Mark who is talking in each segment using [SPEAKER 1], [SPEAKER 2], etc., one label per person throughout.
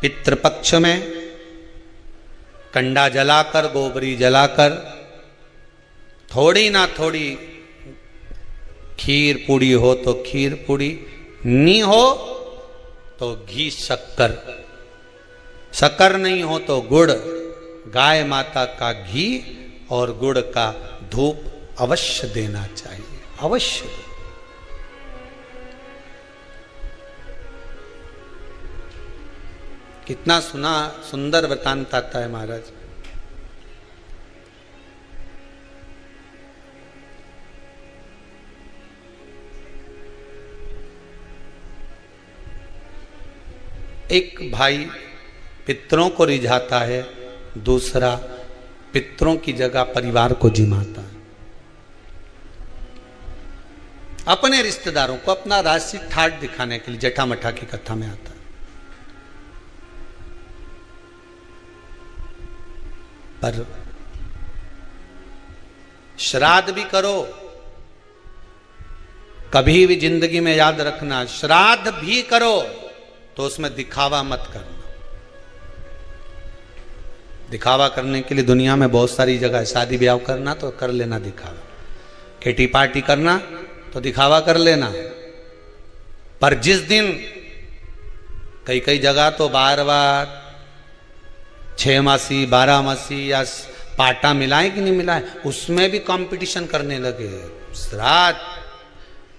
[SPEAKER 1] पितृपक्ष में कंडा जलाकर, गोबरी जलाकर, थोड़ी ना थोड़ी खीर पूड़ी हो तो खीर पूड़ी, नहीं हो तो घी शक्कर, शक्कर नहीं हो तो गुड़, गाय माता का घी और गुड़ का धूप अवश्य देना चाहिए, अवश्य। कितना सुंदर वृतांत आता है महाराज। एक भाई पितरों को रिझाता है, दूसरा पितरों की जगह परिवार को जिमाता है। अपने रिश्तेदारों को अपना राशि ठाट दिखाने के लिए जटा मठा की कथा में आता है। पर श्राद्ध भी करो, कभी भी जिंदगी में याद रखना, श्राद्ध भी करो तो उसमें दिखावा मत करना। दिखावा करने के लिए दुनिया में बहुत सारी जगह है। शादी ब्याह करना तो कर लेना दिखावा, किटी पार्टी करना तो दिखावा कर लेना, पर जिस दिन कई कई जगह तो बार 6 मासी 12 मासी या पाटा मिलाए कि नहीं मिलाए, उसमें भी कंपटीशन करने लगे। श्राद्ध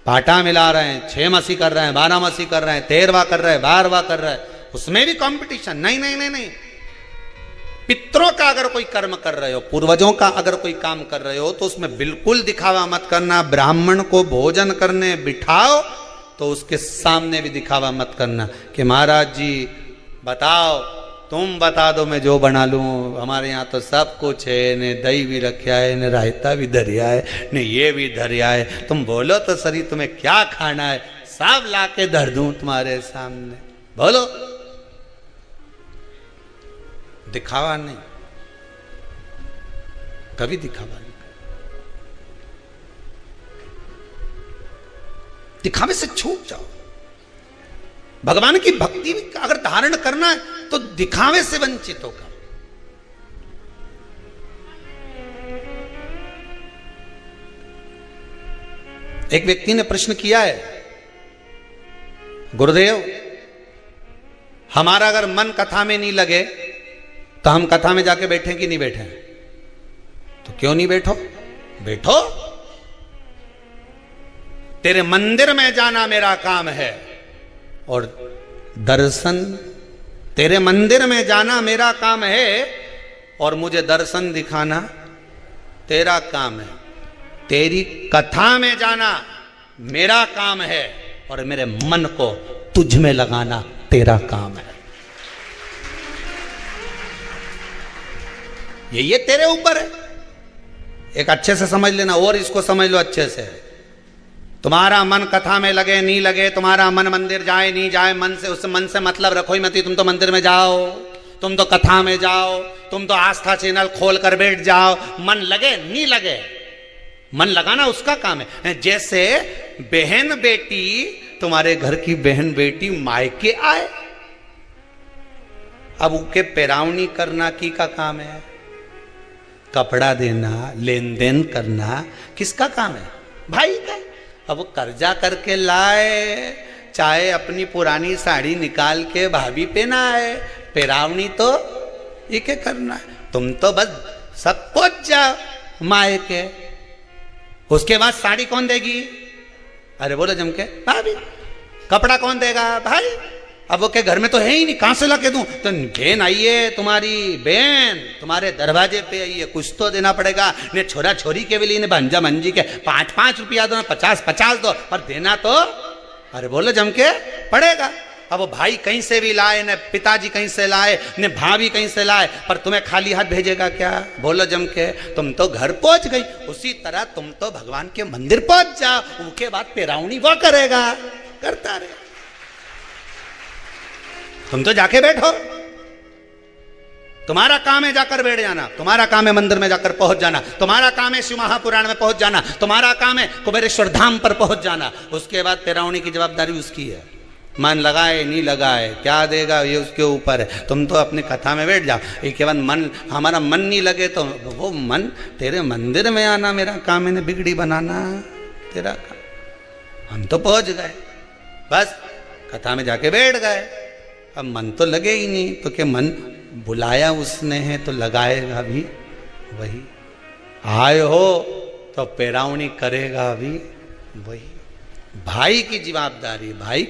[SPEAKER 1] पाटा मिला रहे हैं, 6 मासी कर रहे हैं, 12 मासी कर रहे हैं, 13वां कर रहे हैं, 12वां कर रहे हैं, उसमें भी कंपटीशन। नहीं नहीं नहीं नहीं, पितरों का अगर कोई कर्म कर रहे हो, पूर्वजों का अगर कोई काम कर रहे हो तो उसमें बिल्कुल दिखावा मत करना। ब्राह्मण को भोजन करने बिठाओ तो उसके सामने भी दिखावा मत करना कि महाराज जी बताओ, तुम बता दो मैं जो बना लूं, हमारे यहाँ तो सब कुछ है, ने दही भी रखा है, ने रायता भी धरिया है, ने ये भी धरिया है, तुम बोलो तो सही तुम्हें क्या खाना है, सब ला के धर दूं तुम्हारे सामने, बोलो। दिखावा नहीं, कभी दिखावा नहीं। दिखावे से छूट जाओ। भगवान की भक्ति अगर धारण करना है तो दिखावे से वंचित होगा। एक व्यक्ति ने प्रश्न किया है, गुरुदेव हमारा अगर मन कथा में नहीं लगे तो हम कथा में जाके बैठे कि नहीं बैठे? तो क्यों नहीं बैठो? बैठो। तेरे मंदिर में जाना मेरा काम है और दर्शन, तेरे मंदिर में जाना मेरा काम है और मुझे दर्शन दिखाना तेरा काम है। तेरी कथा में जाना मेरा काम है और मेरे मन को तुझ में लगाना तेरा काम है। ये तेरे ऊपर है। एक अच्छे से समझ लेना और इसको समझ लो अच्छे से। तुम्हारा मन कथा में लगे नहीं लगे, तुम्हारा मन मंदिर जाए नहीं जाए, मन से उस मन से मतलब रखो ही मत। तुम तो मंदिर में जाओ, तुम तो कथा में जाओ, तुम तो आस्था चैनल खोल कर बैठ जाओ, मन लगे नहीं लगे, मन लगाना उसका काम है। जैसे बहन बेटी, तुम्हारे घर की बहन बेटी मायके आए, अब उनके पैरावनी करना की का काम है? कपड़ा देना, लेन देन करना किसका काम है? भाई का। अब वो कर्जा करके लाए, चाहे अपनी पुरानी साड़ी निकाल के भाभी पहना है, पैरावनी तो ये क्या करना है? तुम तो बस सब पहुंच जाओ मायके, उसके बाद साड़ी कौन देगी? अरे बोलो जम के, भाभी। कपड़ा कौन देगा? भाई। अब वो के घर में तो है ही नहीं, कहां से ला के दूं? तो बहन आई है, तुम्हारी बहन तुम्हारे दरवाजे पे आई है, कुछ तो देना पड़ेगा। ने छोरा छोरी के भी लिए, भंजा भंजी के 5-5 रुपया दो, 50-50 दो, पर देना तो अरे बोलो जम के पड़ेगा। अब वो भाई कहीं से भी लाए, न पिताजी कहीं से लाए, न भाभी कहीं से लाए, पर तुम्हें खाली हाथ भेजेगा क्या? बोलो जम के। तुम तो घर पहुंच गई, उसी तरह तुम तो भगवान के मंदिर पहुंच जाओ, उनके बाद पैरावनी वो करेगा, करता रहे। तुम तो जाके बैठो, तुम्हारा काम है जाकर बैठ जाना, तुम्हारा काम है मंदिर में जाकर पहुंच जाना, तुम्हारा काम है शिव महापुराण में पहुंच जाना, तुम्हारा काम है कुबेरेश्वर धाम पर पहुंच जाना। उसके बाद पैरावनी की जवाबदारी उसकी है। मन लगाए नहीं लगाए क्या देगा ये उसके ऊपर है। तुम तो अपनी कथा में बैठ जाओ, ये केवल मन, हमारा मन नहीं लगे तो वो मन तेरे मंदिर में आना मेरा काम, मैंने बिगड़ी बनाना तेरा काम। हम तो पहुंच गए, बस कथा में जाके बैठ गए, अब मन तो लगे ही नहीं, तो क्या मन बुलाया उसने है तो लगाएगा भी वही, आए हो तो पेरावनी करेगा भी वही। भाई की जवाबदारी, भाई